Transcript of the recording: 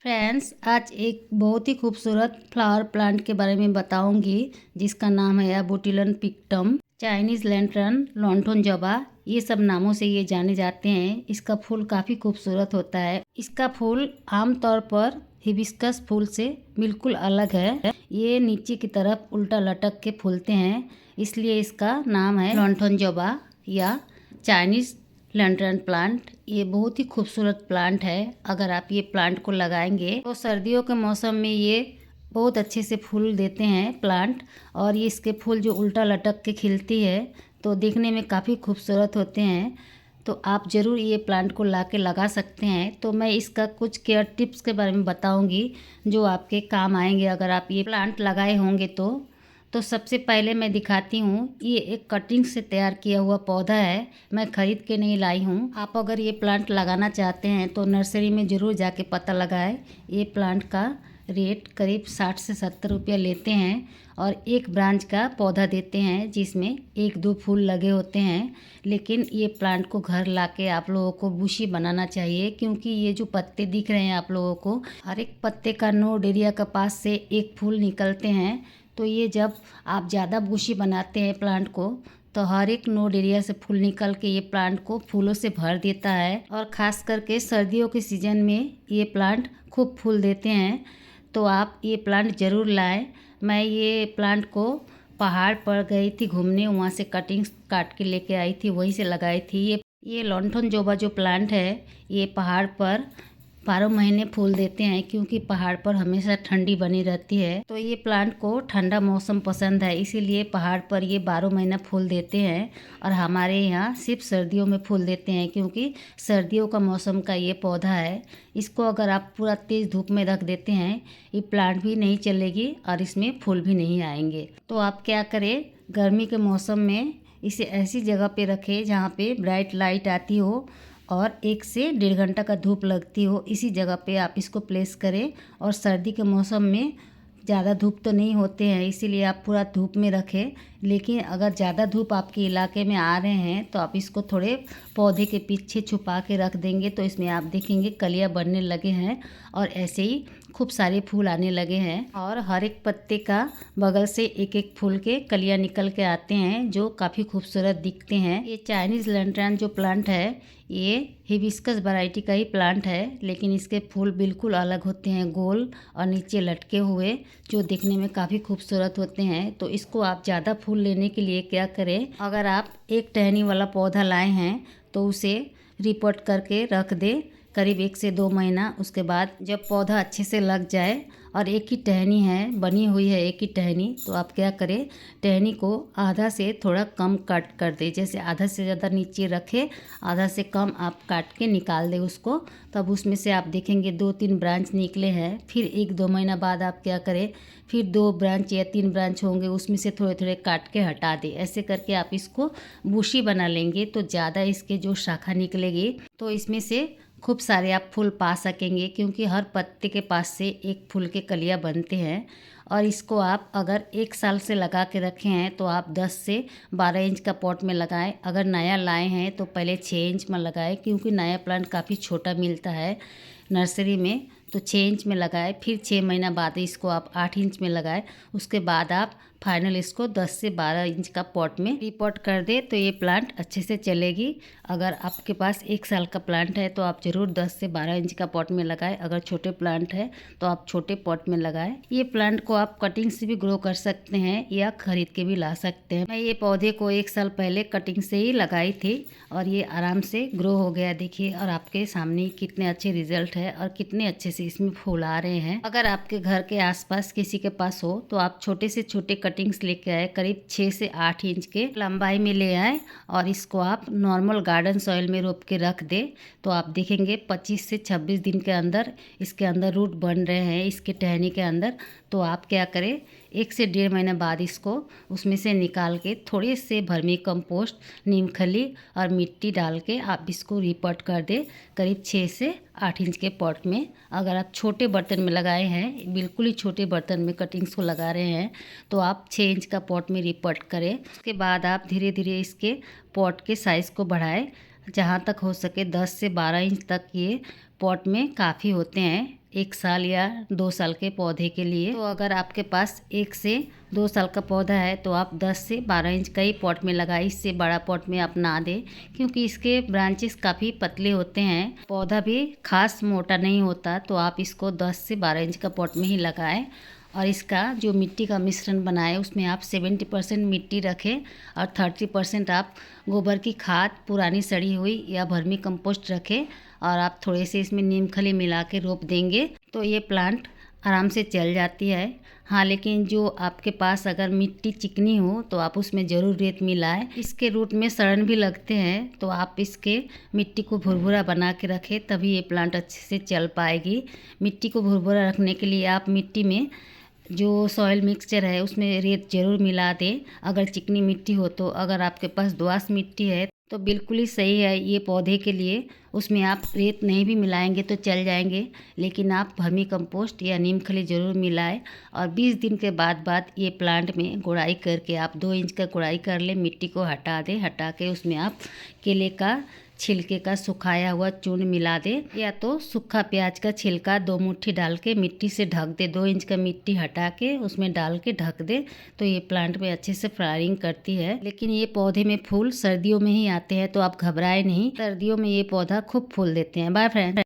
Friends, आज एक बहुत ही खूबसूरत फ्लावर प्लांट के बारे में बताऊंगी जिसका नाम है अबोटिलन पिक्टम, चाइनीज लैंटर्न, लॉन्ठन जबा। ये सब नामों से ये जाने जाते हैं। इसका फूल काफ़ी खूबसूरत होता है। इसका फूल आमतौर पर हिबिस्कस फूल से बिल्कुल अलग है। ये नीचे की तरफ उल्टा लटक के फूलते हैं, इसलिए इसका नाम है लॉन्ठन जबा या चाइनीज लैंटर्न प्लांट। ये बहुत ही खूबसूरत प्लांट है। अगर आप ये प्लांट को लगाएंगे तो सर्दियों के मौसम में ये बहुत अच्छे से फूल देते हैं प्लांट। और ये इसके फूल जो उल्टा लटक के खिलती है तो देखने में काफ़ी खूबसूरत होते हैं। तो आप ज़रूर ये प्लांट को ला के लगा सकते हैं। तो मैं इसका कुछ केयर टिप्स के बारे में बताऊंगी जो आपके काम आएंगे अगर आप ये प्लांट लगाए होंगे तो सबसे पहले मैं दिखाती हूँ। ये एक कटिंग से तैयार किया हुआ पौधा है, मैं ख़रीद के नहीं लाई हूँ। आप अगर ये प्लांट लगाना चाहते हैं तो नर्सरी में ज़रूर जाके पता लगाएं। ये प्लांट का रेट करीब 60 से 70 रुपया लेते हैं और एक ब्रांच का पौधा देते हैं जिसमें 1-2 फूल लगे होते हैं। लेकिन ये प्लांट को घर लाके आप लोगों को बुशी बनाना चाहिए, क्योंकि ये जो पत्ते दिख रहे हैं आप लोगों को, हर एक पत्ते का नोड एरिया के पास से एक फूल निकलते हैं। तो ये जब आप ज़्यादा बुशी बनाते हैं प्लांट को तो हर एक नोड एरिया से फूल निकल के ये प्लांट को फूलों से भर देता है। और ख़ास करके सर्दियों के सीज़न में ये प्लांट खूब फूल देते हैं। तो आप ये प्लांट ज़रूर लाएं। मैं ये प्लांट को पहाड़ पर गई थी घूमने, वहाँ से कटिंग्स काट के लेके आई थी, वहीं से लगाई थी। ये लॉन्ठन जोबा जो प्लांट है ये पहाड़ पर 12 महीने फूल देते हैं, क्योंकि पहाड़ पर हमेशा ठंडी बनी रहती है। तो ये प्लांट को ठंडा मौसम पसंद है, इसीलिए पहाड़ पर ये 12 महीना फूल देते हैं। और हमारे यहाँ सिर्फ सर्दियों में फूल देते हैं, क्योंकि सर्दियों का मौसम का ये पौधा है। इसको अगर आप पूरा तेज़ धूप में रख देते हैं ये प्लांट भी नहीं चलेगी और इसमें फूल भी नहीं आएंगे। तो आप क्या करें, गर्मी के मौसम में इसे ऐसी जगह पे रखें जहाँ पे ब्राइट लाइट आती हो और 1 से 1.5 घंटा का धूप लगती हो। इसी जगह पे आप इसको प्लेस करें। और सर्दी के मौसम में ज़्यादा धूप तो नहीं होते हैं, इसीलिए आप पूरा धूप में रखें। लेकिन अगर ज़्यादा धूप आपके इलाके में आ रहे हैं तो आप इसको थोड़े पौधे के पीछे छुपा के रख देंगे तो इसमें आप देखेंगे कलियाँ बनने लगे हैं और ऐसे ही खूब सारे फूल आने लगे हैं। और हर एक पत्ते का बगल से एक एक फूल के कलियाँ निकल के आते हैं जो काफ़ी खूबसूरत दिखते हैं। ये चाइनीज़ लैंटर्न जो प्लांट है ये हिबिस्कस वैरायटी का ही प्लांट है, लेकिन इसके फूल बिल्कुल अलग होते हैं, गोल और नीचे लटके हुए, जो देखने में काफ़ी खूबसूरत होते हैं। तो इसको आप ज़्यादा फूल लेने के लिए क्या करें, अगर आप एक टहनी वाला पौधा लाए हैं तो उसे रिपोर्ट करके रख दे करीब 1 से 2 महीना। उसके बाद जब पौधा अच्छे से लग जाए और एक ही टहनी है बनी हुई है, एक ही टहनी, तो आप क्या करें, टहनी को आधा से थोड़ा कम कट कर दे। जैसे आधा से ज़्यादा नीचे रखे, आधा से कम आप काट के निकाल दें उसको। तब उसमें से आप देखेंगे 2-3 ब्रांच निकले हैं। फिर 1-2 महीना बाद आप क्या करें, फिर 2 ब्रांच या 3 ब्रांच होंगे, उसमें से थोड़े थोड़े काट के हटा दें। ऐसे करके आप इसको बुशी बना लेंगे तो ज़्यादा इसके जो शाखा निकलेगी तो इसमें से खूब सारे आप फूल पा सकेंगे, क्योंकि हर पत्ते के पास से एक फूल के कलियाँ बनते हैं। और इसको आप अगर 1 साल से लगा के रखे हैं तो आप 10 से 12 इंच का पॉट में लगाएं। अगर नया लाए हैं तो पहले 6 इंच में लगाएं, क्योंकि नया प्लांट काफ़ी छोटा मिलता है नर्सरी में। तो 6 इंच में लगाएं। फिर 6 महीना बाद इसको आप 8 इंच में लगाएं। उसके बाद आप फाइनल इसको 10 से 12 इंच का पॉट में रिपोर्ट कर दे तो ये प्लांट अच्छे से चलेगी। अगर आपके पास 1 साल का प्लांट है तो आप ज़रूर 10 से 12 इंच का पॉट में लगाएं। अगर छोटे प्लांट है तो आप छोटे पॉट में लगाएं। ये प्लांट को आप कटिंग से भी ग्रो कर सकते हैं या खरीद के भी ला सकते हैं। मैं ये पौधे को 1 साल पहले कटिंग से ही लगाई थी और ये आराम से ग्रो हो गया। देखिए, और आपके सामने कितने अच्छे रिजल्ट है और कितने अच्छे से इसमें फूल आ रहे हैं। अगर आपके घर के आसपास किसी के पास हो तो आप छोटे से छोटे कटिंग्स लेके आए, करीब 6 से 8 इंच के लंबाई में ले आए और इसको आप नॉर्मल गार्डन सॉइल में रोप के रख दे तो आप देखेंगे 25 से 26 दिन के अंदर इसके अंदर रूट बन रहे हैं इसके टहनी के अंदर। तो आप क्या करें, 1 से 1.5 महीने बाद इसको उसमें से निकाल के थोड़े से वर्मी कंपोस्ट, नीम खली और मिट्टी डाल के आप इसको रिपोर्ट कर दे करीब 6 से 8 इंच के पॉट में। अगर आप छोटे बर्तन में लगाए हैं, बिल्कुल ही छोटे बर्तन में कटिंग्स को लगा रहे हैं, तो आप 6 इंच का पॉट में रिपोर्ट करें। उसके बाद आप धीरे धीरे इसके पॉट के साइज़ को बढ़ाएं, जहाँ तक हो सके 10 से 12 इंच तक ये पॉट में काफ़ी होते हैं। 1 साल या 2 साल के पौधे के लिए। तो अगर आपके पास 1 से 2 साल का पौधा है तो आप 10 से 12 इंच का ही पॉट में लगाएं। इससे बड़ा पॉट में आप ना दें, क्योंकि इसके ब्रांचेस काफ़ी पतले होते हैं, पौधा भी खास मोटा नहीं होता। तो आप इसको 10 से 12 इंच का पॉट में ही लगाएं। और इसका जो मिट्टी का मिश्रण बनाए उसमें आप 70% मिट्टी रखें और 30% आप गोबर की खाद, पुरानी सड़ी हुई या वर्मी कंपोस्ट रखें। और आप थोड़े से इसमें नीम खली मिला के रोप देंगे तो ये प्लांट आराम से चल जाती है। हाँ, लेकिन जो आपके पास अगर मिट्टी चिकनी हो तो आप उसमें ज़रूर रेत मिलाएं। इसके रूट में सड़न भी लगते हैं, तो आप इसके मिट्टी को भुरभुरा बना के रखें, तभी ये प्लांट अच्छे से चल पाएगी। मिट्टी को भुरभुरा रखने के लिए आप मिट्टी में जो सॉइल मिक्सचर है उसमें रेत ज़रूर मिला दें, अगर चिकनी मिट्टी हो तो। अगर आपके पास दोआँश मिट्टी है तो बिल्कुल ही सही है ये पौधे के लिए, उसमें आप रेत नहीं भी मिलाएंगे तो चल जाएंगे, लेकिन आप वर्मी कंपोस्ट या नीम खली ज़रूर मिलाएं। और 20 दिन के बाद ये प्लांट में गुड़ाई करके आप 2 इंच का गुड़ाई कर लें, मिट्टी को हटा दें। हटा के उसमें आप केले का छिलके का सुखाया हुआ चूर्ण मिला दे, या तो सूखा प्याज का छिलका 2 मुट्ठी डाल के मिट्टी से ढक दे। 2 इंच का मिट्टी हटा के उसमें डाल के ढक दे तो ये प्लांट में अच्छे से फ्लावरिंग करती है। लेकिन ये पौधे में फूल सर्दियों में ही आते हैं, तो आप घबराए नहीं, सर्दियों में ये पौधा खूब फूल देते हैं। Bye friend.